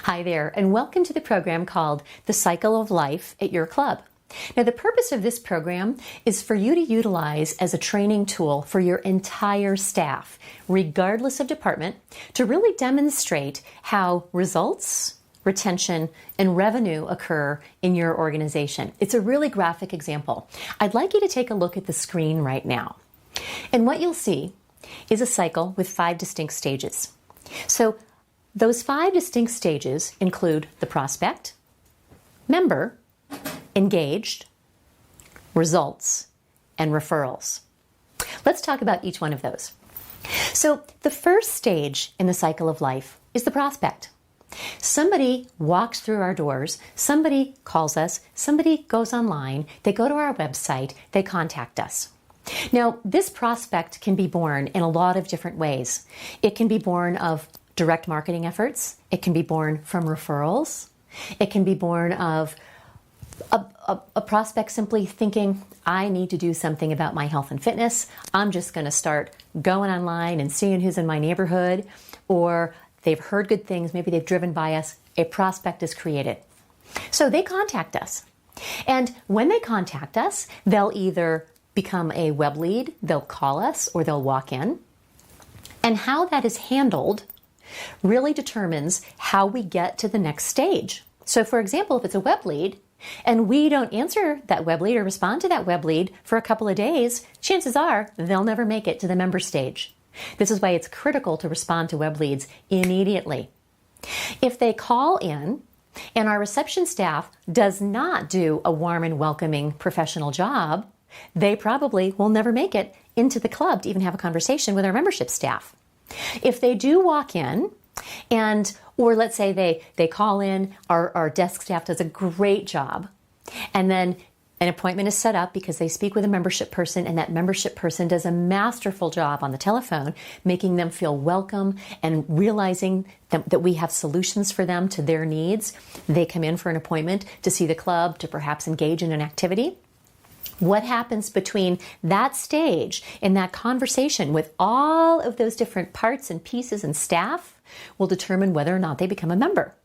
Hi there, and welcome to the program called The Cycle of Life at Your Club. Now, the purpose of this program is for you to utilize as a training tool for your entire staff, regardless of department, to really demonstrate how results, retention, and revenue occur in your organization. It's a really graphic example. I'd like you to take a look at the screen right now. And what you'll see is a cycle with 5 distinct stages. So those 5 distinct stages include the prospect, member, engaged, results, and referrals. Let's talk about each one of those. So the first stage in the cycle of life is the prospect. Somebody walks through our doors, somebody calls us, somebody goes online, they go to our website, they contact us. Now, this prospect can be born in a lot of different ways. It can be born of direct marketing efforts. It can be born from referrals. It can be born of a prospect simply thinking, I need to do something about my health and fitness. I'm just going to start going online and seeing who's in my neighborhood. Or they've heard good things. Maybe they've driven by us. A prospect is created. So they contact us. And when they contact us, they'll either become a web lead, they'll call us, or they'll walk in. And how that is handled really determines how we get to the next stage. So for example, if it's a web lead and we don't answer that web lead or respond to that web lead for a couple of days, chances are they'll never make it to the member stage. This is why it's critical to respond to web leads immediately. If they call in and our reception staff does not do a warm and welcoming professional job, they probably will never make it into the club to even have a conversation with our membership staff. If they do walk in or let's say they call in, our desk staff does a great job, and then an appointment is set up because they speak with a membership person, and that membership person does a masterful job on the telephone, making them feel welcome and realizing that we have solutions for them to their needs. They come in for an appointment to see the club, to perhaps engage in an activity. What happens between that stage and that conversation with all of those different parts and pieces and staff will determine whether or not they become a member.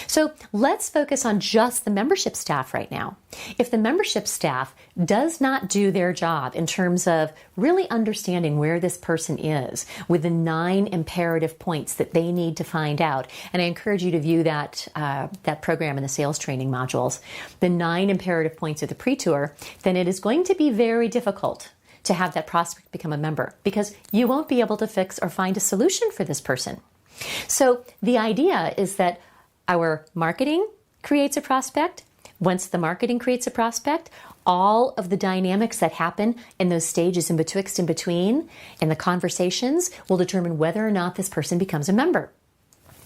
So let's focus on just the membership staff right now. If the membership staff does not do their job in terms of really understanding where this person is with the 9 imperative points that they need to find out, and I encourage you to view that program in the sales training modules, the 9 imperative points of the pre-tour, then it is going to be very difficult to have that prospect become a member because you won't be able to fix or find a solution for this person. So the idea is that our marketing creates a prospect. Once the marketing creates a prospect, all of the dynamics that happen in those stages in between, and the conversations will determine whether or not this person becomes a member.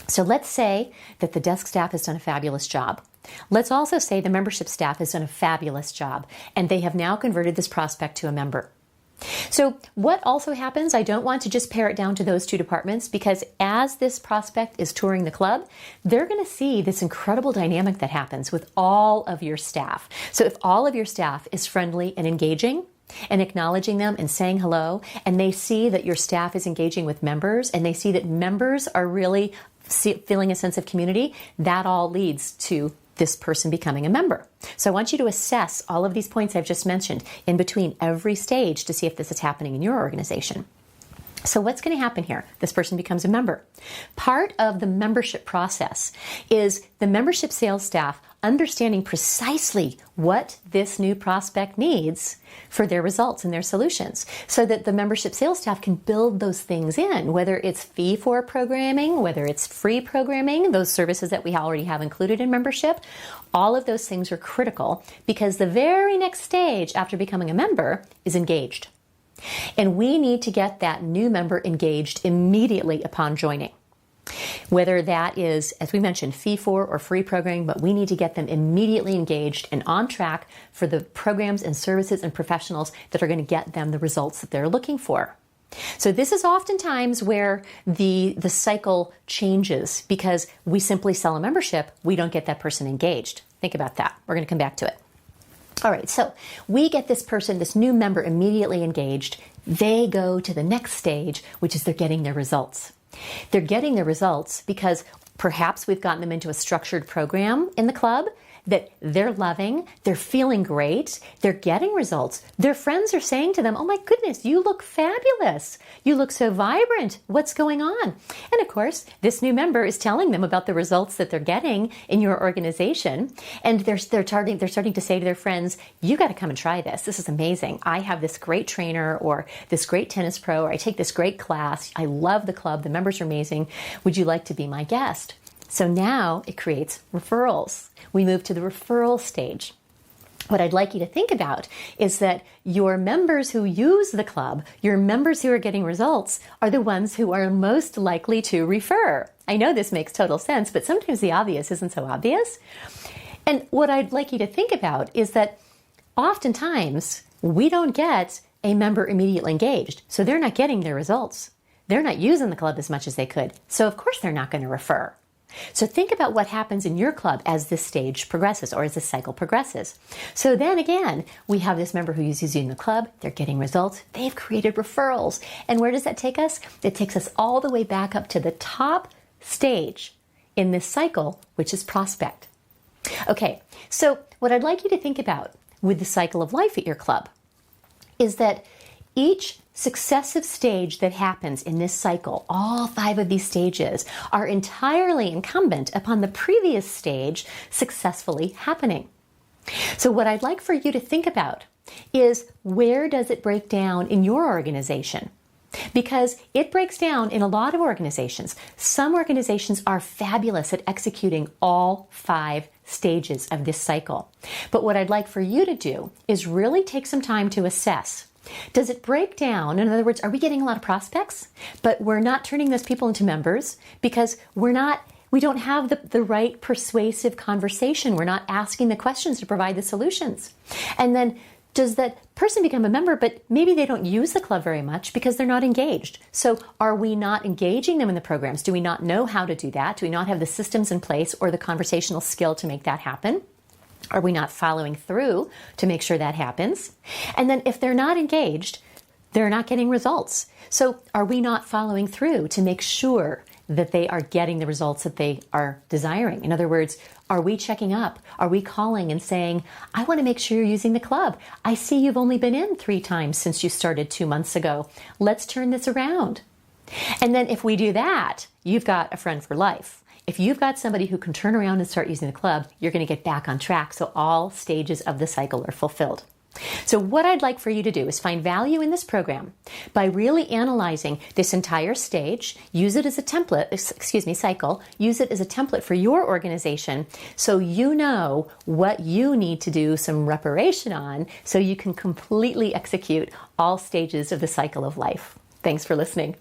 So let's say that the desk staff has done a fabulous job. Let's also say the membership staff has done a fabulous job, and they have now converted this prospect to a member. So what also happens, I don't want to just pare it down to those 2 departments, because as this prospect is touring the club, they're going to see this incredible dynamic that happens with all of your staff. So if all of your staff is friendly and engaging and acknowledging them and saying hello, and they see that your staff is engaging with members, and they see that members are really feeling a sense of community, that all leads to this person becoming a member. So I want you to assess all of these points I've just mentioned in between every stage to see if this is happening in your organization. So what's going to happen here? This person becomes a member. Part of the membership process is the membership sales staff understanding precisely what this new prospect needs for their results and their solutions, so that the membership sales staff can build those things in, whether it's fee for programming, whether it's free programming, those services that we already have included in membership. All of those things are critical because the very next stage after becoming a member is engaged. And we need to get that new member engaged immediately upon joining. Whether that is, as we mentioned, fee for or free programming, but we need to get them immediately engaged and on track for the programs and services and professionals that are going to get them the results that they're looking for. So this is oftentimes where the cycle changes because we simply sell a membership, we don't get that person engaged. Think about that. We're going to come back to it. All right, so we get this person, this new member, immediately engaged. They go to the next stage, which is they're getting their results. They're getting their results because Perhaps we've gotten them into a structured program in the club that they're loving, they're feeling great, they're getting results. Their friends are saying to them, oh my goodness, you look fabulous. You look so vibrant. What's going on? And of course, this new member is telling them about the results that they're getting in your organization. And they're starting to say to their friends, you got to come and try this. This is amazing. I have this great trainer or this great tennis pro, or I take this great class. I love the club. The members are amazing. Would you like to be my guest? So now it creates referrals. We move to the referral stage. What I'd like you to think about is that your members who use the club, your members who are getting results, are the ones who are most likely to refer. I know this makes total sense, but sometimes the obvious isn't so obvious. And what I'd like you to think about is that oftentimes we don't get a member immediately engaged, so they're not getting their results. They're not using the club as much as they could, so of course they're not going to refer. So think about what happens in your club as this stage progresses or as this cycle progresses. So then again, we have this member who is using the club, they're getting results, they've created referrals. And where does that take us? It takes us all the way back up to the top stage in this cycle, which is prospect. Okay, so what I'd like you to think about with the cycle of life at your club is that each successive stage that happens in this cycle, all 5 of these stages, are entirely incumbent upon the previous stage successfully happening. So what I'd like for you to think about is, where does it break down in your organization? Because it breaks down in a lot of organizations. Some organizations are fabulous at executing all 5 stages of this cycle. But what I'd like for you to do is really take some time to assess. Does it break down? In other words, are we getting a lot of prospects, but we're not turning those people into members because we don't have the right persuasive conversation. We're not asking the questions to provide the solutions. And then does that person become a member, but maybe they don't use the club very much because they're not engaged? So are we not engaging them in the programs? Do we not know how to do that? Do we not have the systems in place or the conversational skill to make that happen? Are we not following through to make sure that happens? And then if they're not engaged, they're not getting results. So are we not following through to make sure that they are getting the results that they are desiring? In other words, are we checking up? Are we calling and saying, I want to make sure you're using the club. I see you've only been in 3 times since you started 2 months ago. Let's turn this around. And then if we do that, you've got a friend for life. If you've got somebody who can turn around and start using the club, you're going to get back on track, so all stages of the cycle are fulfilled. So what I'd like for you to do is find value in this program by really analyzing this entire stage, use it as a template, cycle, use it as a template for your organization so you know what you need to do some reparation on so you can completely execute all stages of the cycle of life. Thanks for listening.